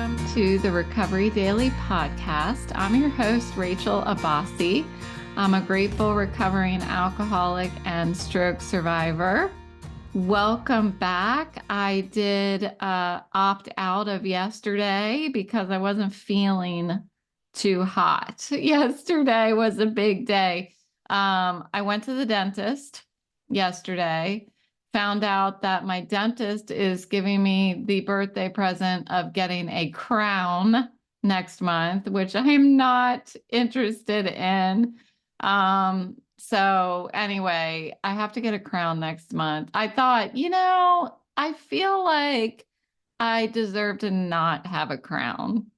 welcome to the Recovery Daily podcast. I'm your host, Rachel Abbasi. I'm a grateful recovering alcoholic and stroke survivor. Welcome back. I did opt out of yesterday because I wasn't feeling too hot. Yesterday was a big day. I went to the dentist yesterday. Found out that my dentist is giving me the birthday present of getting a crown next month, which I'm not interested in. So anyway, I have to get a crown next month. I thought, I feel like I deserve to not have a crown.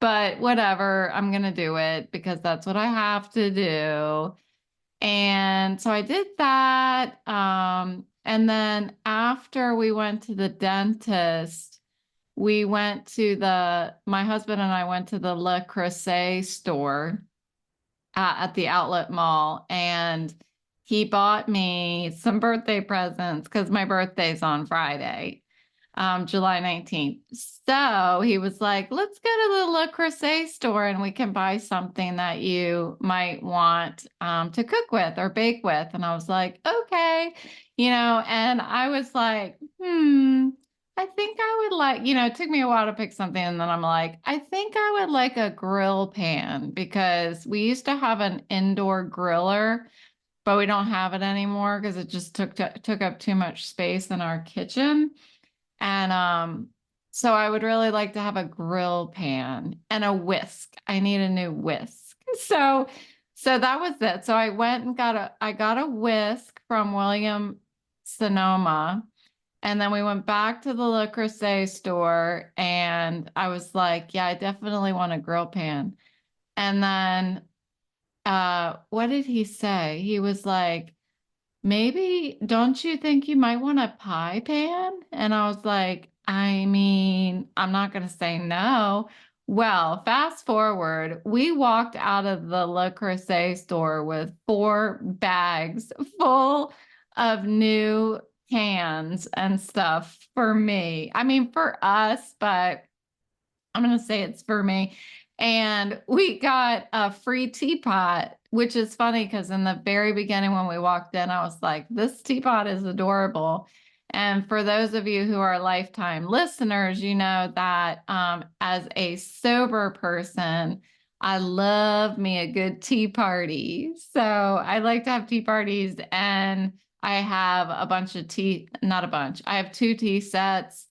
But whatever, I'm going to do it because that's what I have to do. And so I did that. And then after we went to the dentist, my husband and I went to the Le Creuset store at the outlet mall, and he bought me some birthday presents because my birthday's on Friday, July 19th. So he was like, let's go to the Le Creuset store and we can buy something that you might want to cook with or bake with. And I was like, okay, and I was like, I think I would like, it took me a while to pick something. And then I'm like, I think I would like a grill pan because we used to have an indoor griller, but we don't have it anymore because it just took up too much space in our kitchen. And so I would really like to have a grill pan and a whisk. I need a new whisk. So that was it. So I went and I got a whisk from Williams Sonoma. And then we went back to the Le Creuset store and I was like, yeah, I definitely want a grill pan. And then what did he say? He was like, maybe, don't you think you might want a pie pan? And I was like, I mean, I'm not going to say no. Well, fast forward, we walked out of the Le Creuset store with 4 bags full of new cans and stuff for me. I mean, for us, but I'm going to say it's for me. And we got a free teapot, which is funny because in the very beginning when we walked in, I was like, this teapot is adorable. And for those of you who are lifetime listeners, you know that as a sober person, I love me a good tea party. So I like to have tea parties, and I have a bunch of tea, not a bunch, I have 2 tea sets.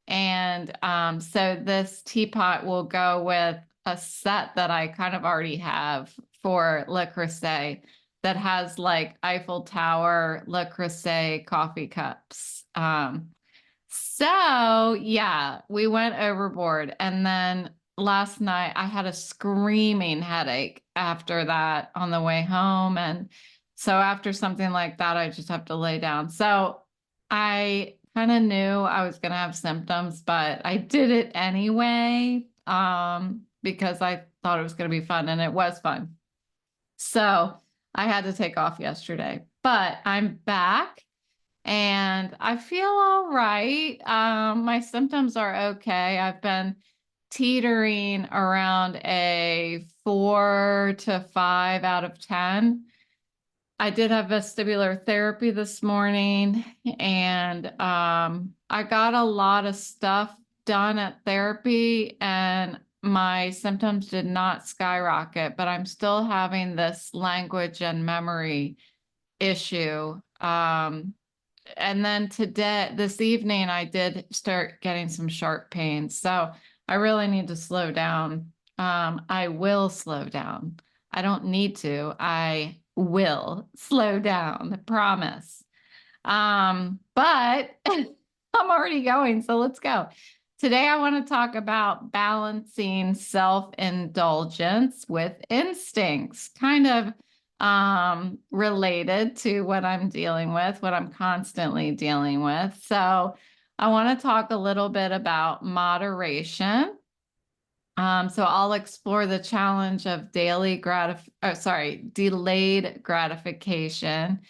And so this teapot will go with a set that I kind of already have for Le Creuset that has like Eiffel Tower Le Creuset coffee cups. So yeah, we went overboard. And then last night I had a screaming headache after that on the way home. And so after something like that, I just have to lay down. So I kind of knew I was going to have symptoms, but I did it anyway because I thought it was going to be fun, and it was fun. So I had to take off yesterday, but I'm back and I feel all right. My symptoms are okay. I've been teetering around a 4 to 5 out of 10. I did have vestibular therapy this morning, and I got a lot of stuff done at therapy, and my symptoms did not skyrocket, but I'm still having this language and memory issue. And then this evening, I did start getting some sharp pains. So I really need to slow down. I will slow down. I don't need to. I will slow down, I promise. But I'm already going, so let's go. Today, I want to talk about balancing self-indulgence with instincts, kind of related to what I'm dealing with, what I'm constantly dealing with. So I want to talk a little bit about moderation. So I'll explore the challenge of delayed gratification,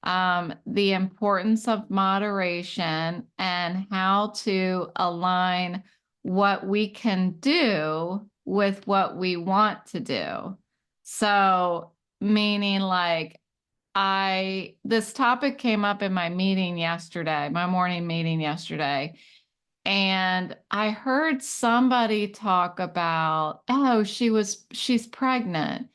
the importance of moderation, and how to align what we can do with what we want to do. So, meaning like, this topic came up in my meeting yesterday, my morning meeting yesterday. And I heard somebody talk about, oh, she's pregnant.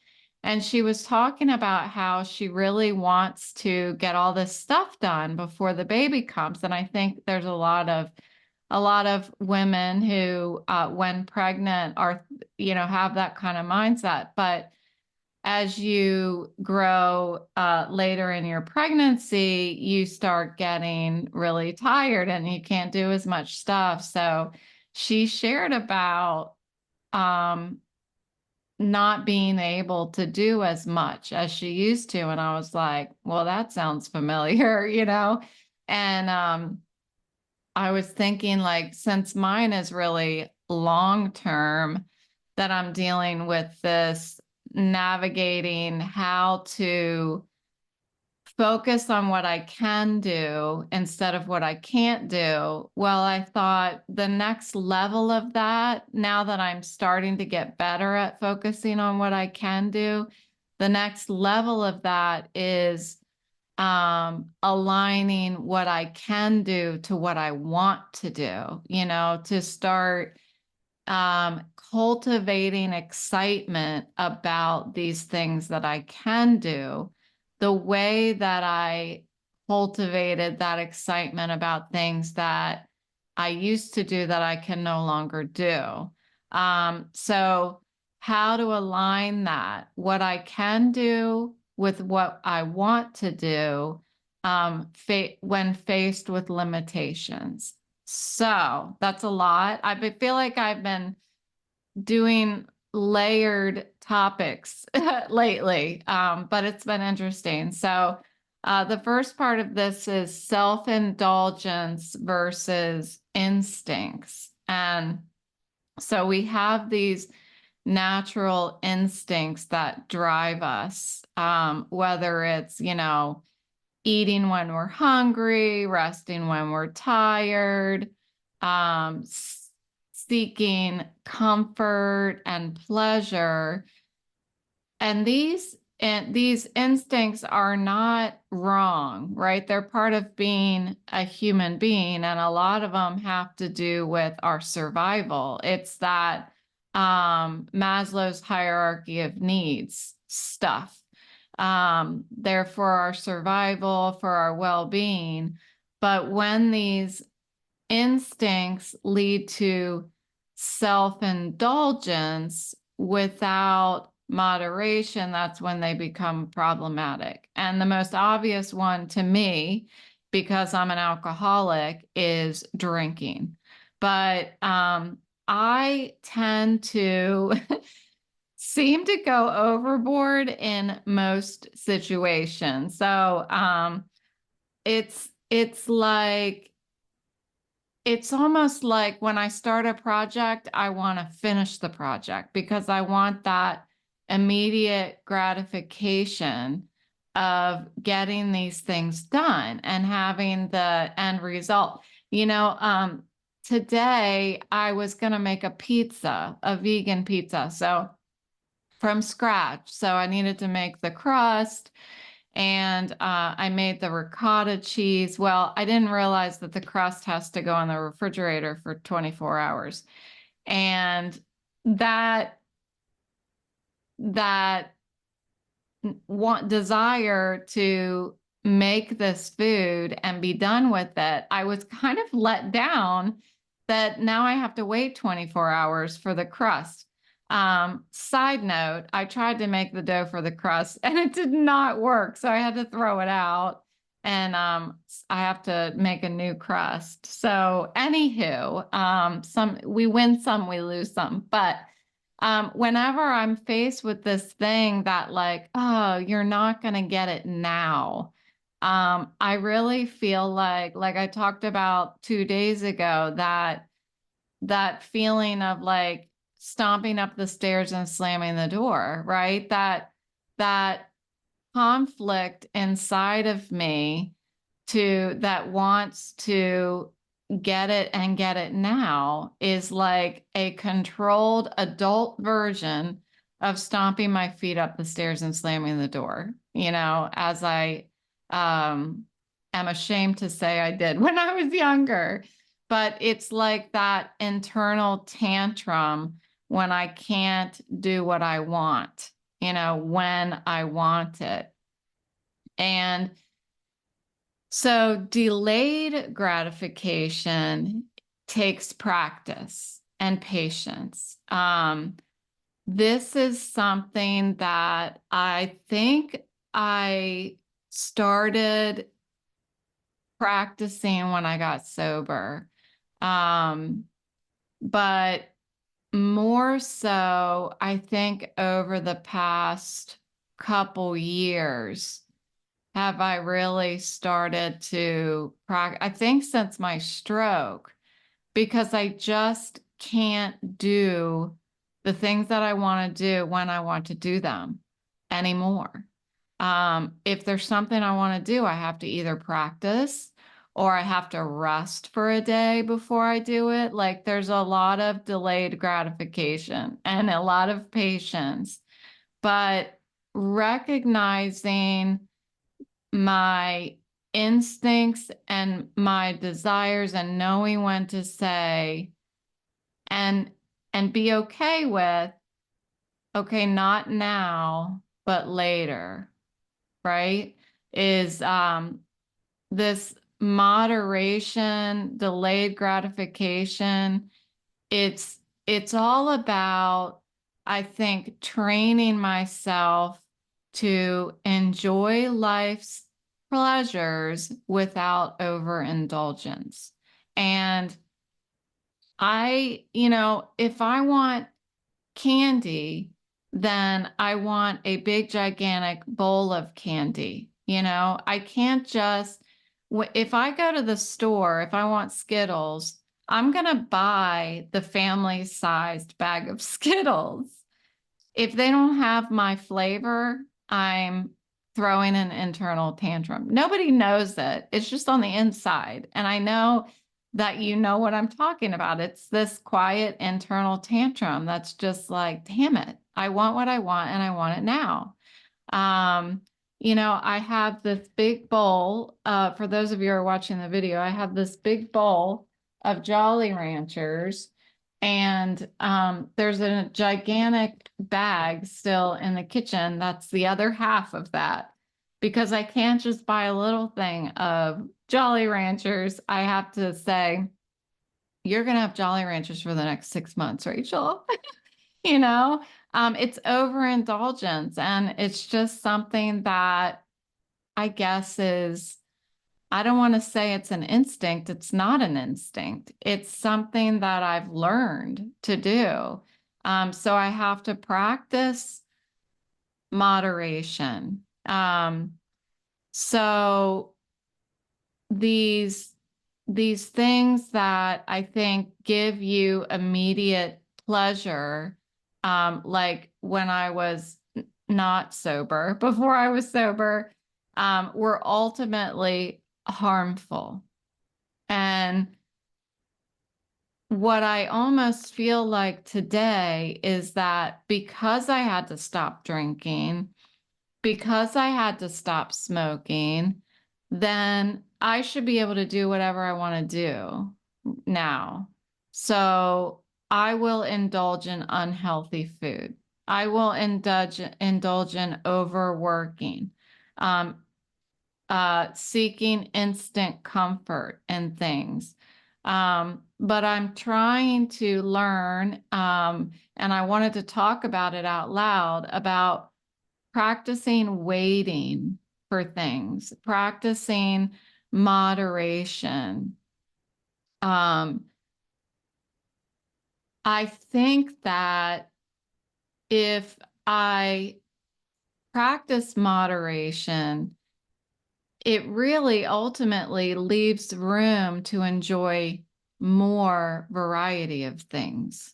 And she was talking about how she really wants to get all this stuff done before the baby comes. And I think there's a lot of women who, when pregnant, are, have that kind of mindset. But as you grow later in your pregnancy, you start getting really tired and you can't do as much stuff. So she shared about um, not being able to do as much as she used to. And I was like, well, that sounds familiar, And I was thinking, like, since mine is really long term, that I'm dealing with this navigating how to focus on what I can do instead of what I can't do. Well, I thought the next level of that, now that I'm starting to get better at focusing on what I can do, the next level of that is aligning what I can do to what I want to do, to start cultivating excitement about these things that I can do, the way that I cultivated that excitement about things that I used to do that I can no longer do. So how to align that, what I can do with what I want to do, when faced with limitations. So that's a lot. I feel like I've been doing layered topics lately, but it's been interesting. So the first part of this is self-indulgence versus instincts. And so we have these natural instincts that drive us, whether it's, eating when we're hungry, resting when we're tired, um, seeking comfort and pleasure. And these instincts are not wrong, right? They're part of being a human being, and a lot of them have to do with our survival. It's that Maslow's hierarchy of needs stuff. They're for our survival, for our well-being. But when these instincts lead to self-indulgence without moderation, that's when they become problematic. And the most obvious one to me, because I'm an alcoholic, is drinking. But I tend to seem to go overboard in most situations. So it's almost like when I start a project, I want to finish the project because I want that immediate gratification of getting these things done and having the end result. Today I was going to make a vegan pizza. So from scratch. So I needed to make the crust, and I made the ricotta cheese. Well, I didn't realize that the crust has to go in the refrigerator for 24 hours. And that desire to make this food and be done with it, I was kind of let down that now I have to wait 24 hours for the crust. Side note, I tried to make the dough for the crust and it did not work. So I had to throw it out, and I have to make a new crust. So anywho, we win some, we lose some. But whenever I'm faced with this thing that, like, oh, you're not going to get it now. I really feel like I talked about 2 days ago, that feeling of like stomping up the stairs and slamming the door, right? That conflict inside of me that wants to Get It and Get It Now is like a controlled adult version of stomping my feet up the stairs and slamming the door, as I am ashamed to say I did when I was younger. But it's like that internal tantrum when I can't do what I want, when I want it. And so delayed gratification takes practice and patience. This is something that I think I started practicing when I got sober. But more so, I think over the past couple years, have I really started to practice? I think since my stroke, because I just can't do the things that I want to do when I want to do them anymore. If there's something I want to do, I have to either practice or I have to rest for a day before I do it. Like there's a lot of delayed gratification and a lot of patience, but recognizing my instincts and my desires and knowing when to say and be okay with, okay, not now, but later, right? Is this moderation, delayed gratification. It's all about, I think, training myself to enjoy life's pleasures without overindulgence. And if I want candy, then I want a big, gigantic bowl of candy. I can't just, if I go to the store, if I want Skittles, I'm going to buy the family-sized bag of Skittles. If they don't have my flavor, I'm throwing an internal tantrum. Nobody knows it. It's just on the inside. And I know that you know what I'm talking about. It's this quiet internal tantrum that's just like, damn it, I want what I want and I want it now. I have this big bowl, for those of you who are watching the video, I have this big bowl of Jolly Ranchers, and there's a gigantic bag still in the kitchen. That's the other half of that, because I can't just buy a little thing of Jolly Ranchers. I have to say, you're going to have Jolly Ranchers for the next 6 months, Rachel. It's overindulgence, and it's just something that I guess is, I don't want to say it's an instinct. It's not an instinct. It's something that I've learned to do. So I have to practice moderation. So these things that I think give you immediate pleasure, like when I was not sober, before I was sober, were ultimately harmful. And what I almost feel like today is that because I had to stop drinking, because I had to stop smoking, then I should be able to do whatever I want to do now. So I will indulge in unhealthy food. I will indulge in overworking, seeking instant comfort and things. But I'm trying to learn, and I wanted to talk about it out loud, about practicing waiting for things, practicing moderation. I think that if I practice moderation, it really ultimately leaves room to enjoy more variety of things,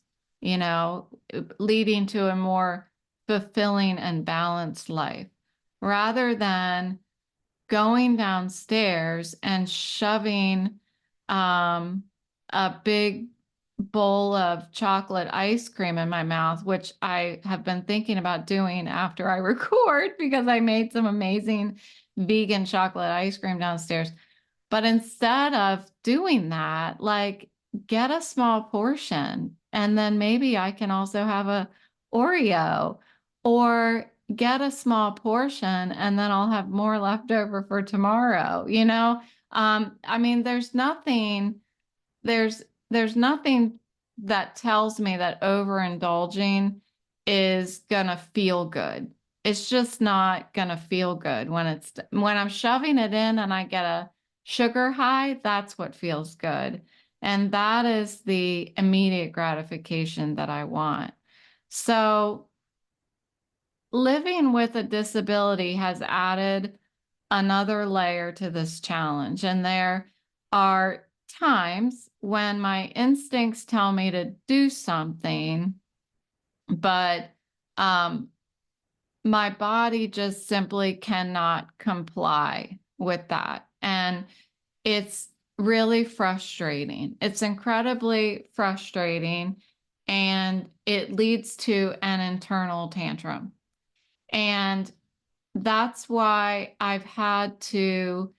leading to a more fulfilling and balanced life, rather than going downstairs and shoving a big bowl of chocolate ice cream in my mouth, which I have been thinking about doing after I record because I made some amazing vegan chocolate ice cream downstairs. But instead of doing that, like get a small portion and then maybe I can also have a Oreo or get a small portion and then I'll have more left over for tomorrow, you know? I mean, there's there's nothing that tells me that overindulging is gonna feel good. It's just not gonna feel good when I'm shoving it in and I get a sugar high, that's what feels good. And that is the immediate gratification that I want. So living with a disability has added another layer to this challenge. And there are times when my instincts tell me to do something, but um, my body just simply cannot comply with that. And it's really frustrating. It's incredibly frustrating. And it leads to an internal tantrum. And that's why I've had to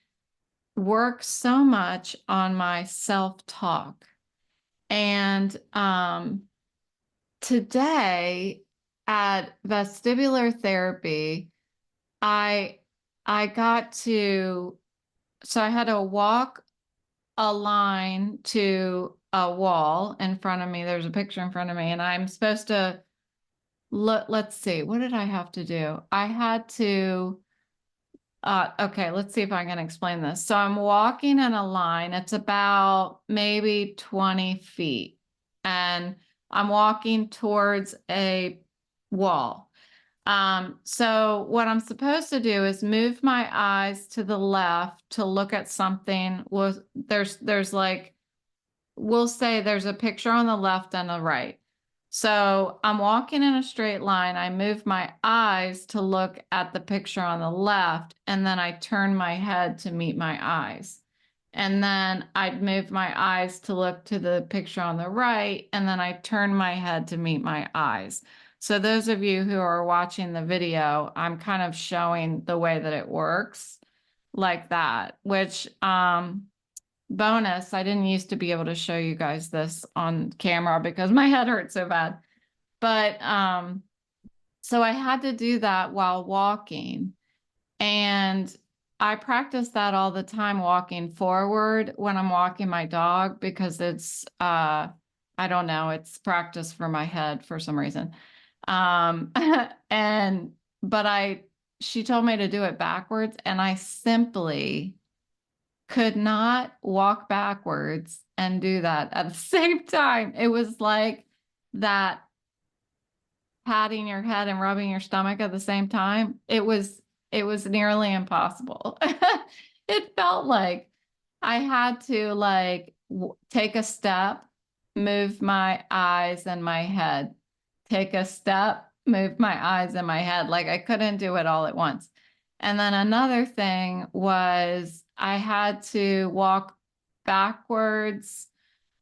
work so much on my self-talk. And today at vestibular therapy, I I got to so I had to walk a line to a wall in front of me. There's a picture in front of me, and I'm supposed to let's see, what did I have to do? I had to okay, let's see if I can explain this. So I'm walking in a line. It's about maybe 20 feet. And I'm walking towards a wall. So what I'm supposed to do is move my eyes to the left to look at something. Well, there's like we'll say there's a picture on the left and the right. So I'm walking in a straight line. I move my eyes to look at the picture on the left, and then I turn my head to meet my eyes. And then I'd move my eyes to look to the picture on the right, and then I turn my head to meet my eyes. So those of you who are watching the video, I'm kind of showing the way that it works like that, which bonus, I didn't used to be able to show you guys this on camera because my head hurt so bad. But so I had to do that while walking. And I practice that all the time walking forward when I'm walking my dog because it's I don't know, it's practice for my head for some reason. Um and but she told me to do it backwards and I simply could not walk backwards and do that at the same time. It was like that patting your head and rubbing your stomach at the same time. It was nearly impossible. It felt like I had to like take a step, move my eyes and my head, take a step, move my eyes and my head. Like I couldn't do it all at once. And then another thing was I had to walk backwards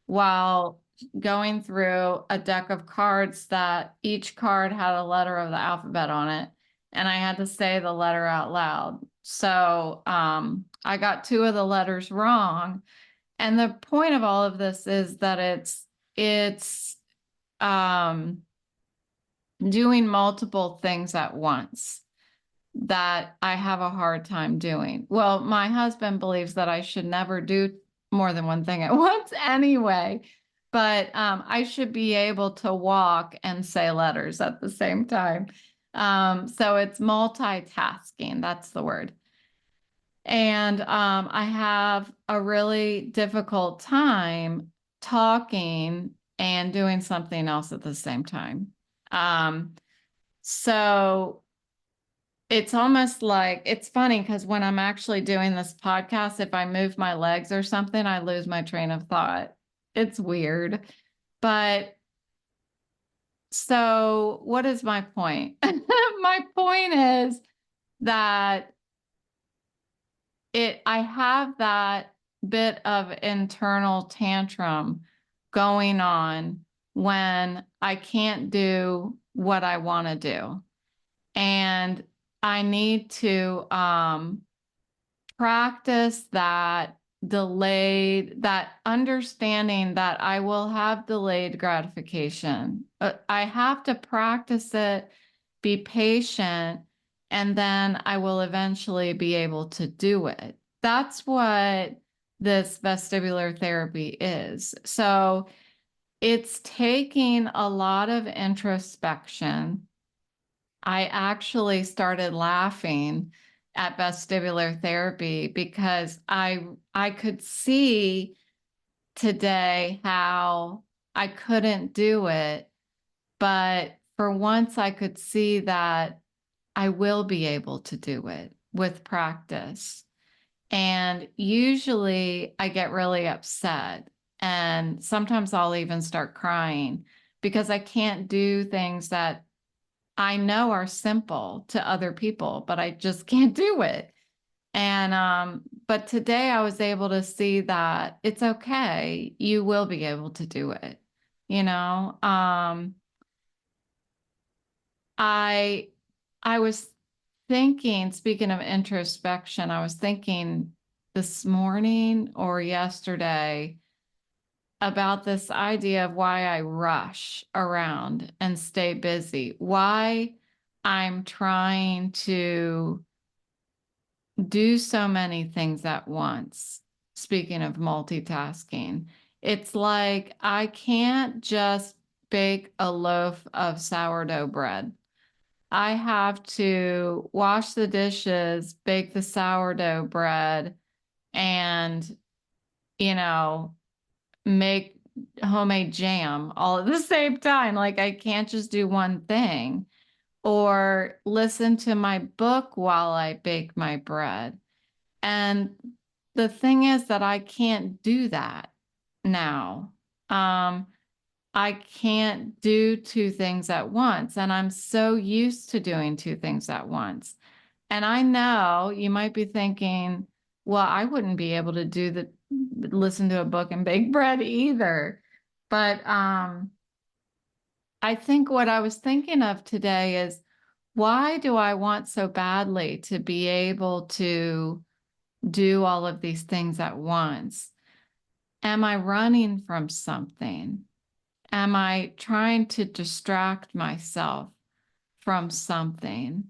while going through a deck of cards that each card had a letter of the alphabet on it. And I had to say the letter out loud. So I got two of the letters wrong. And the point of all of this is that it's um, doing multiple things at once that I have a hard time doing. Well, my husband believes that I should never do more than one thing at once anyway, but I should be able to walk and say letters at the same time. So it's multitasking, that's the word. And I have a really difficult time talking and doing something else at the same time. So it's almost like it's funny because when I'm actually doing this podcast, if I move my legs or something, I lose my train of thought. It's weird. But so what is my point? My point is that I have that bit of internal tantrum going on when I can't do what I want to do. And I need to practice that that understanding that I will have delayed gratification. I have to practice it, be patient, and then I will eventually be able to do it. That's what this vestibular therapy is. So it's taking a lot of introspection. I actually started laughing at vestibular therapy because I could see today how I couldn't do it, but for once I could see that I will be able to do it with practice. And usually I get really upset, and sometimes I'll even start crying because I can't do things that I know are simple to other people, but I just can't do it. And but today I was able to see that it's okay. You will be able to do it. You know, I I was thinking, speaking of introspection, I was thinking this morning or yesterday about this idea of why I rush around and stay busy, why I'm trying to do so many things at once. Speaking of multitasking, it's like I can't just bake a loaf of sourdough bread. I have to wash the dishes, bake the sourdough bread, and, you know, make homemade jam all at the same time. Like I can't just do one thing or listen to my book while I bake my bread. And the thing is that I can't do that now. Um, I can't do two things at once. And I'm so used to doing two things at once. And I know you might be thinking, well, I wouldn't be able to listen to a book and bake bread either. But I think what I was thinking of today is, why do I want so badly to be able to do all of these things at once? Am I running from something? Am I trying to distract myself from something?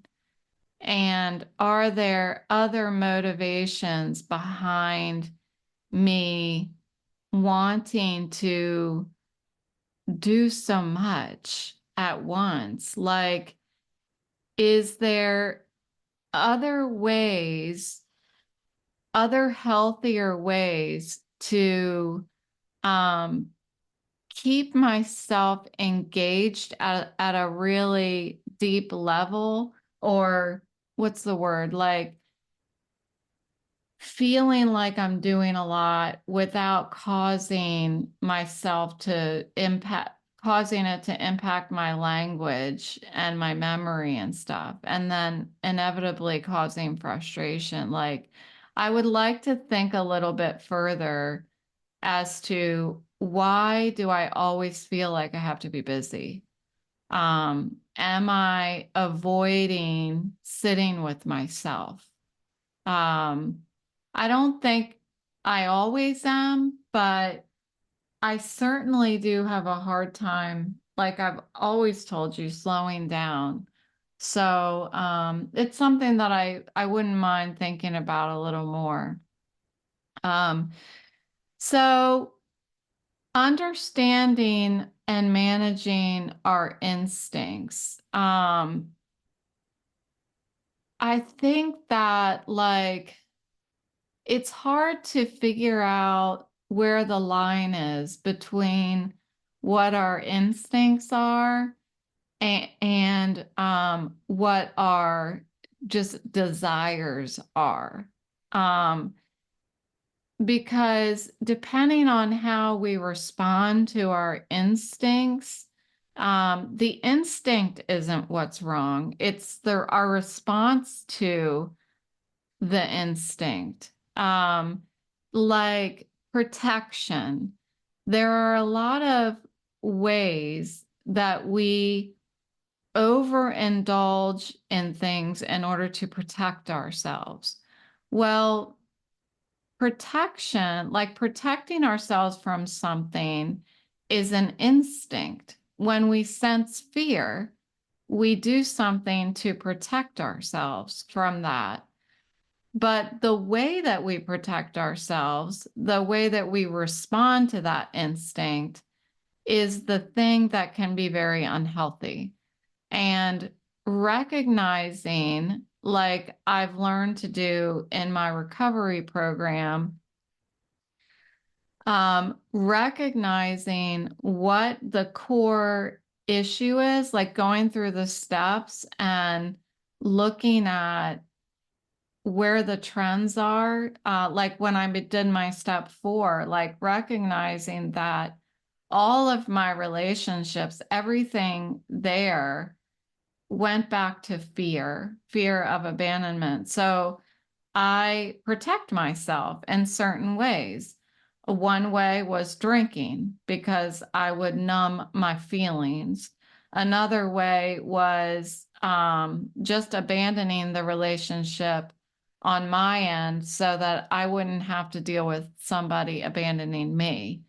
And are there other motivations behind me wanting to do so much at once? Like, is there other ways, other healthier ways to um, keep myself engaged at a really deep level? Or what's the word? Like feeling like I'm doing a lot without causing myself to causing it to impact my language and my memory and stuff, and then inevitably causing frustration. Like, I would like to think a little bit further as to why do I always feel like I have to be busy? Am I avoiding sitting with myself? Um, I don't think I always am, but I certainly do have a hard time, like I've always told you, slowing down. So it's something that I wouldn't mind thinking about a little more. Um, so understanding and managing our instincts. I think that like it's hard to figure out where the line is between what our instincts are and what our just desires are. Um, because depending on how we respond to our instincts, the instinct isn't what's wrong. It's our response to the instinct. like protection. There are a lot of ways that we overindulge in things in order to protect ourselves. Well, protection, like protecting ourselves from something, is an instinct. When we sense fear, we do something to protect ourselves from that. But the way that we protect ourselves, the way that we respond to that instinct, is the thing that can be very unhealthy. And recognizing, like I've learned to do in my recovery program, recognizing what the core issue is, like going through the steps and looking at where the trends are, like when I did my step 4, like recognizing that all of my relationships, everything there went back to fear of abandonment. So I protect myself in certain ways. One way was drinking because I would numb my feelings. Another way was just abandoning the relationship on my end so that I wouldn't have to deal with somebody abandoning me.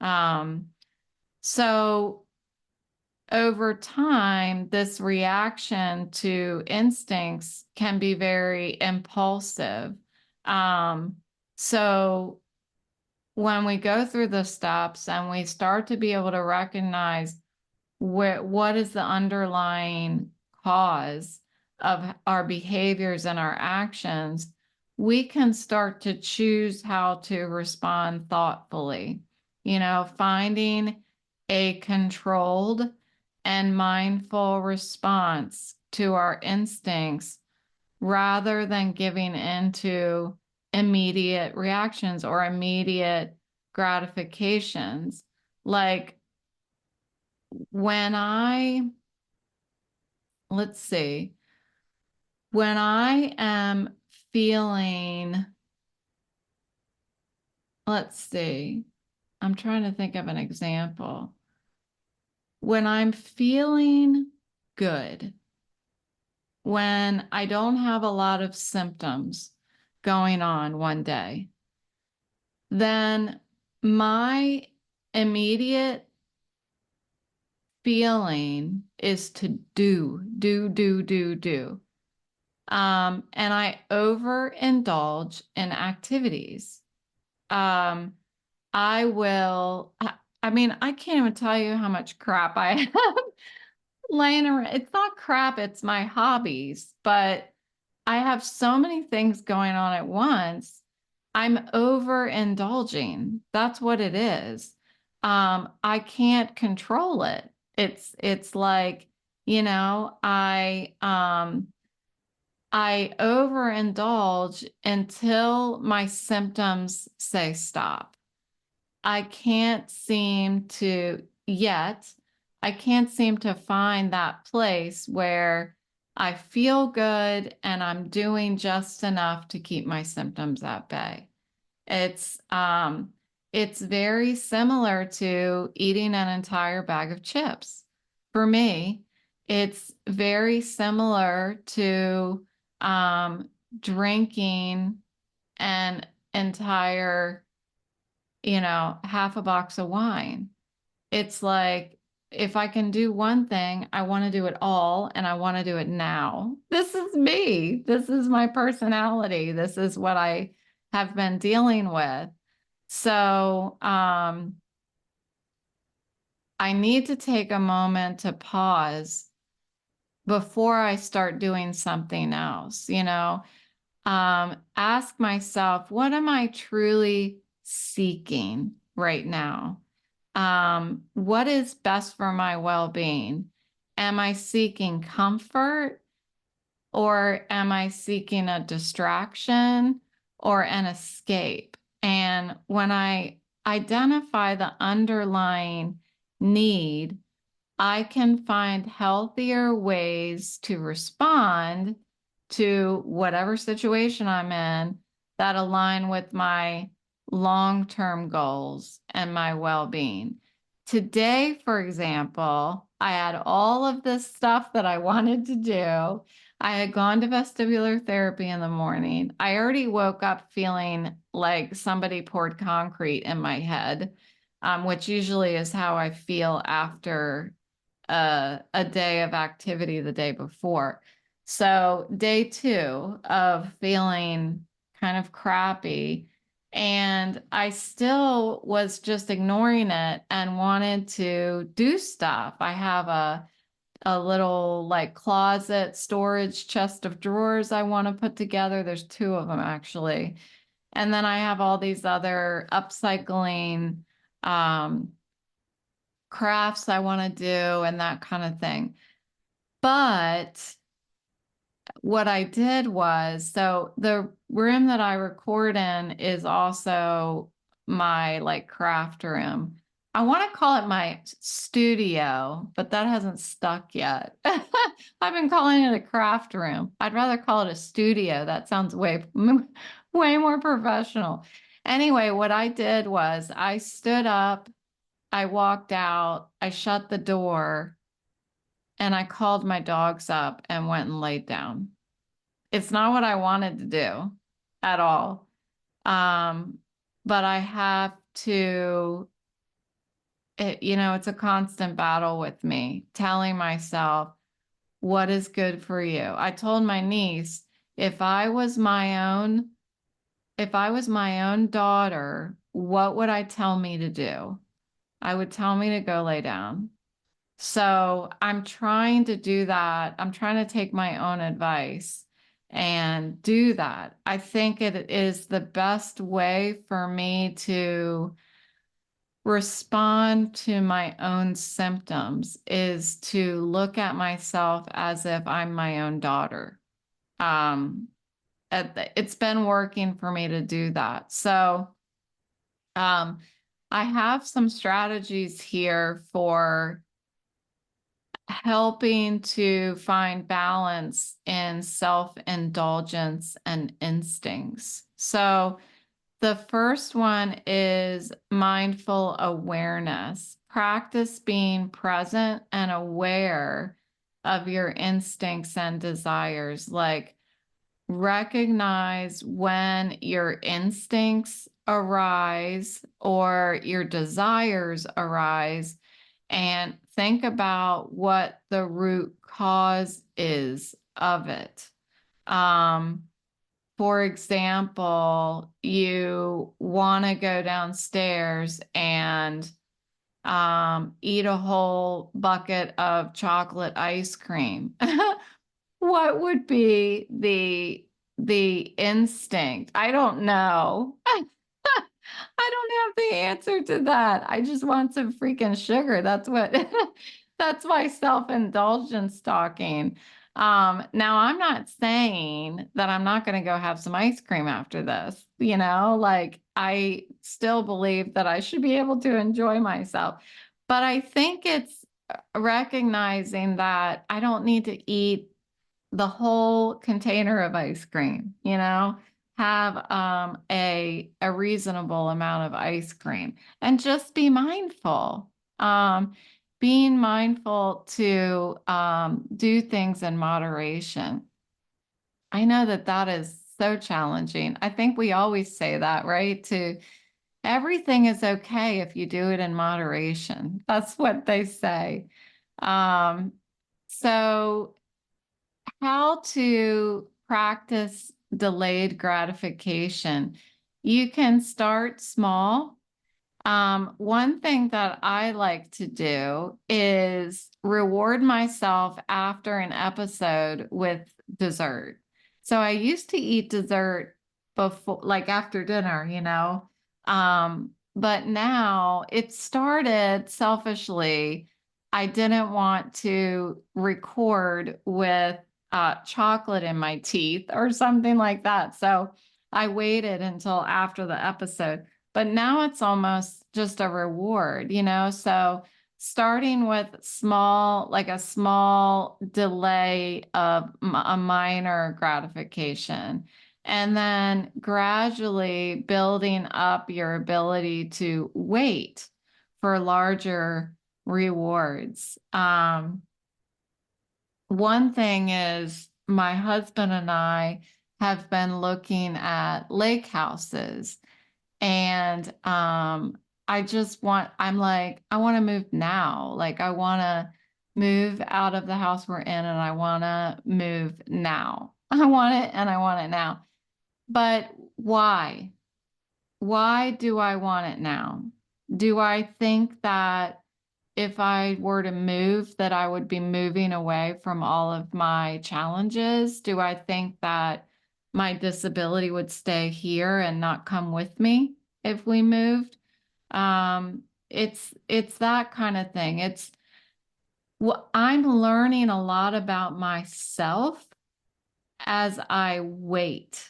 Um, so over time, this reaction to instincts can be very impulsive. Um, so when we go through the steps and we start to be able to recognize what is the underlying cause of our behaviors and our actions, we can start to choose how to respond thoughtfully. Finding a controlled and mindful response to our instincts rather than giving into immediate reactions or immediate gratifications. Like when let's see, when I am feeling, let's see, I'm trying to think of an example. When I'm feeling good, when I don't have a lot of symptoms going on one day, then my immediate feeling is to do. And I overindulge in activities. I will, I mean, I can't even tell you how much crap I have laying around. It's not crap, it's my hobbies, but I have so many things going on at once. I'm overindulging. That's what it is. I can't control it. It's like, I overindulge until my symptoms say stop. I can't seem to yet, I can't seem to find that place where I feel good and I'm doing just enough to keep my symptoms at bay. It's it's very similar to eating an entire bag of chips. For me, it's very similar to drinking an entire, half a box of wine. It's like, if I can do one thing, I want to do it all and I want to do it now. This is me. This is my personality. This is what I have been dealing with. So, I need to take a moment to pause before I start doing something else, ask myself, what am I truly seeking right now? What is best for my well-being? Am I seeking comfort or am I seeking a distraction or an escape? And when I identify the underlying need, I can find healthier ways to respond to whatever situation I'm in that align with my long-term goals and my well-being. Today, for example, I had all of this stuff that I wanted to do. I had gone to vestibular therapy in the morning. I already woke up feeling like somebody poured concrete in my head, which usually is how I feel after a day of activity the day before. So day two of feeling kind of crappy, and I still was just ignoring it and wanted to do stuff. I have a little like closet storage chest of drawers I want to put together. There's two of them actually. And then I have all these other upcycling um, crafts I want to do and that kind of thing. But what I did was, so the room that I record in is also my like craft room. I want to call it my studio, but that hasn't stuck yet. I've been calling it a craft room. I'd rather call it a studio. That sounds way more professional. Anyway, what I did was I stood up, I walked out, I shut the door, and I called my dogs up and went and laid down. It's not what I wanted to do at all. Um, but I have to, it's a constant battle with me, telling myself what is good for you. I told my niece, if I was my own, if I was my own daughter, what would I tell me to do? I would tell me to go lay down. So I'm trying to do that. I'm trying to take my own advice and do that. I think it is the best way for me to respond to my own symptoms is to look at myself as if I'm my own daughter. Um, it's been working for me to do that. So, um, I have some strategies here for helping to find balance in self-indulgence and instincts. So the first one is mindful awareness. Practice being present and aware of your instincts and desires. Like recognize when your instincts arise or your desires arise and think about what the root cause is of it. Um, for example, you want to go downstairs and eat a whole bucket of chocolate ice cream. What would be the instinct? I don't know. I don't have the answer to that. I just want some freaking sugar. That's what that's my self-indulgence talking. Now I'm not saying that I'm not going to go have some ice cream after this, like I still believe that I should be able to enjoy myself. But I think it's recognizing that I don't need to eat the whole container of ice cream, have a reasonable amount of ice cream and just be mindful. Being mindful to do things in moderation. I know that that is so challenging. I think we always say that, right? To everything is okay if you do it in moderation. That's what they say. Um, so how to practice delayed gratification. You can start small. One thing that I like to do is reward myself after an episode with dessert. So I used to eat dessert before, like after dinner, but now it started selfishly. I didn't want to record with chocolate in my teeth or something like that. So I waited until after the episode. But now it's almost just a reward, So starting with like a small delay of a minor gratification, and then gradually building up your ability to wait for larger rewards. One thing is my husband and I have been looking at lake houses, and I'm like, I want to move now. Like, I want to move out of the house we're in, and I want to move now. I want it, and I want it now. But why? Why do I want it now? Do I think that if I were to move, that I would be moving away from all of my challenges? Do I think that my disability would stay here and not come with me if we moved? It's that kind of thing. It's what I'm learning a lot about myself as I wait.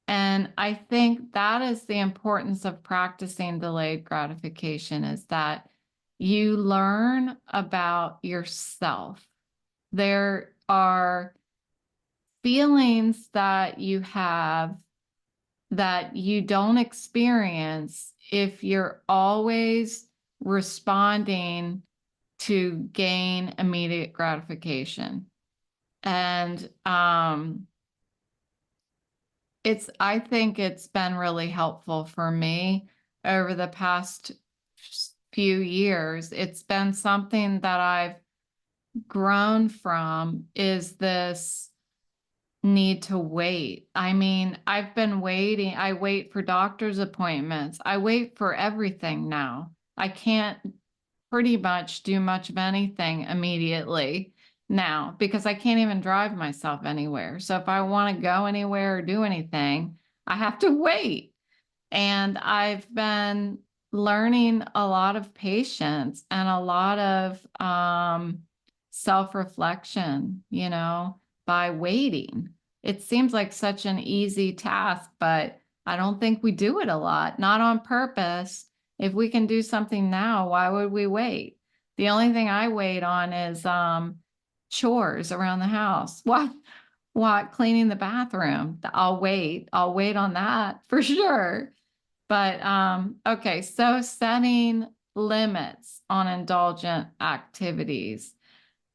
And I think that is the importance of practicing delayed gratification, is that you learn about yourself. There are feelings that you have that you don't experience if you're always responding to gain immediate gratification. And I think it's been really helpful for me over the past few years. It's been something that I've grown from, is this need to wait. I mean, I've been waiting. I wait for doctor's appointments. I wait for everything now. I can't pretty much do much of anything immediately now because I can't even drive myself anywhere. So if I want to go anywhere or do anything, I have to wait. And I've been learning a lot of patience and a lot of self-reflection, by waiting. It seems like such an easy task, but I don't think we do it a lot, not on purpose. If we can do something now, why would we wait? The only thing I wait on is chores around the house. What cleaning the bathroom? I'll wait on that for sure. But okay, so setting limits on indulgent activities.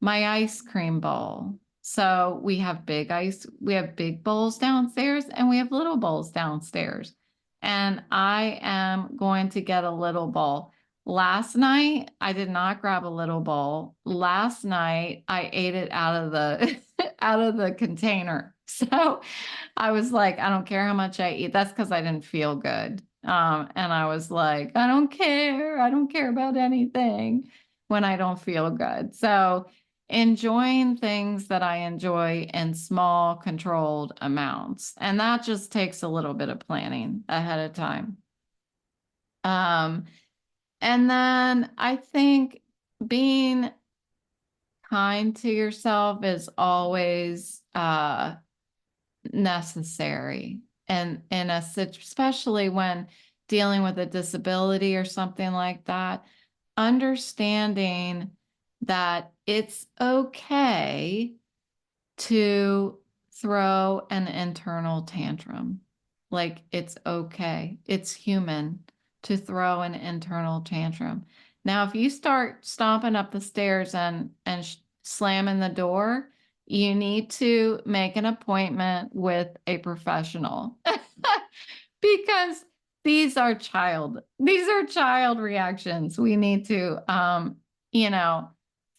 My ice cream bowl. So we have big bowls downstairs and we have little bowls downstairs. And I am going to get a little bowl. Last night, I did not grab a little bowl. Last night, I ate it out of the out of the container. So I was like, I don't care how much I eat. That's because I didn't feel good. And I was like, I don't care. I don't care about anything when I don't feel good. So enjoying things that I enjoy in small, controlled amounts. And that just takes a little bit of planning ahead of time. And then I think being kind to yourself is always necessary. And especially when dealing with a disability or something like that, understanding that it's okay to throw an internal tantrum. Like, it's okay. It's human to throw an internal tantrum. Now, if you start stomping up the stairs and slamming the door, you need to make an appointment with a professional because these are child reactions. We need to,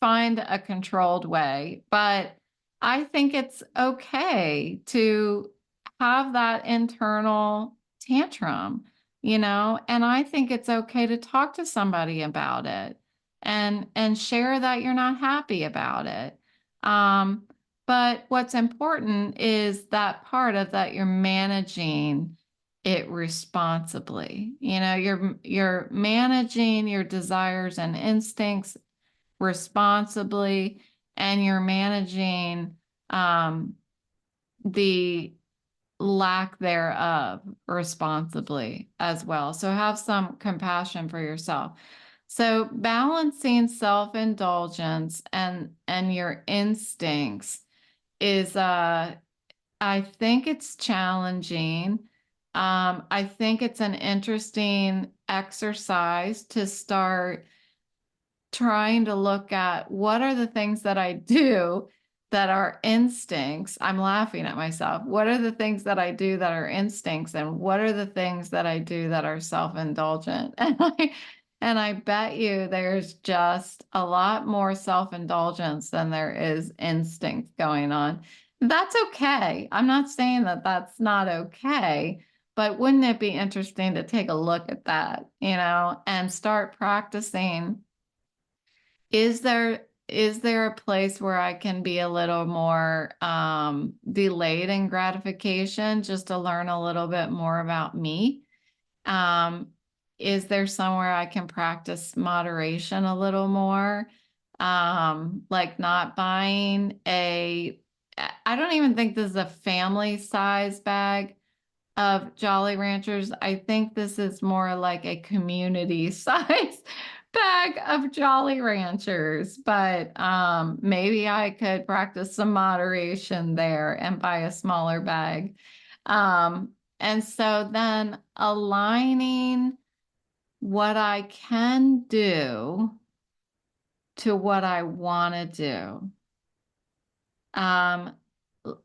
find a controlled way. But I think it's okay to have that internal tantrum, and I think it's okay to talk to somebody about it and share that you're not happy about it. But what's important is that part of that you're managing it responsibly. You're managing your desires and instincts responsibly, and you're managing the lack thereof responsibly as well. So have some compassion for yourself. So balancing self-indulgence and your instincts is I think it's challenging. I think it's an interesting exercise to start trying to look at what are the things that I do that are instincts. I'm laughing at myself. What are the things that I do that are instincts, and what are the things that I do that are self-indulgent? And I bet you there's just a lot more self-indulgence than there is instinct going on. That's okay. I'm not saying that that's not okay, but wouldn't it be interesting to take a look at that, and start practicing? Is there a place where I can be a little more delayed in gratification just to learn a little bit more about me? Um, is there somewhere I can practice moderation a little more? Like not buying I don't even think this is a family size bag of Jolly Ranchers. I think this is more like a community size bag of Jolly Ranchers, but maybe I could practice some moderation there and buy a smaller bag. And so then aligning what I can do to what I want to do. Um,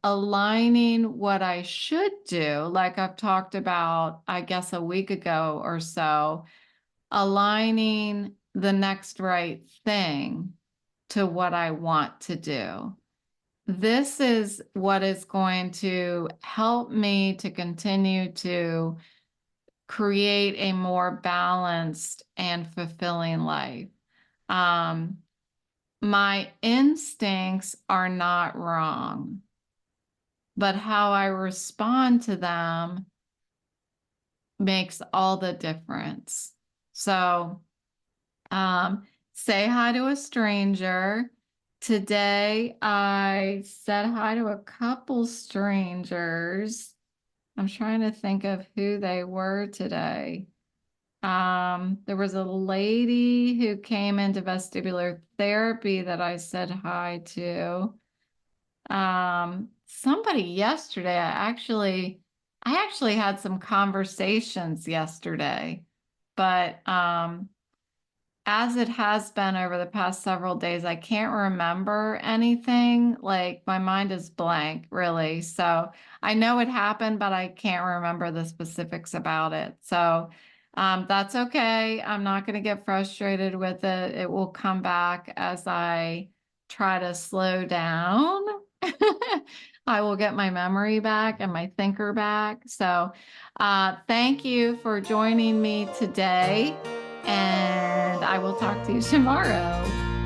Aligning what I should do, like I've talked about, I guess a week ago or so, aligning the next right thing to what I want to do. This is what is going to help me to continue to create a more balanced and fulfilling life. Um, my instincts are not wrong, but how I respond to them makes all the difference. So, say hi to a stranger. Today, I said hi to a couple strangers. I'm trying to think of who they were today. There was a lady who came into vestibular therapy that I said hi to. Somebody yesterday, I actually had some conversations yesterday, but as it has been over the past several days, I can't remember anything. Like my mind is blank, really. So I know it happened, but I can't remember the specifics about it. So that's okay. I'm not going to get frustrated with it. It will come back as I try to slow down. I will get my memory back and my thinker back. So thank you for joining me today, and I will talk to you tomorrow.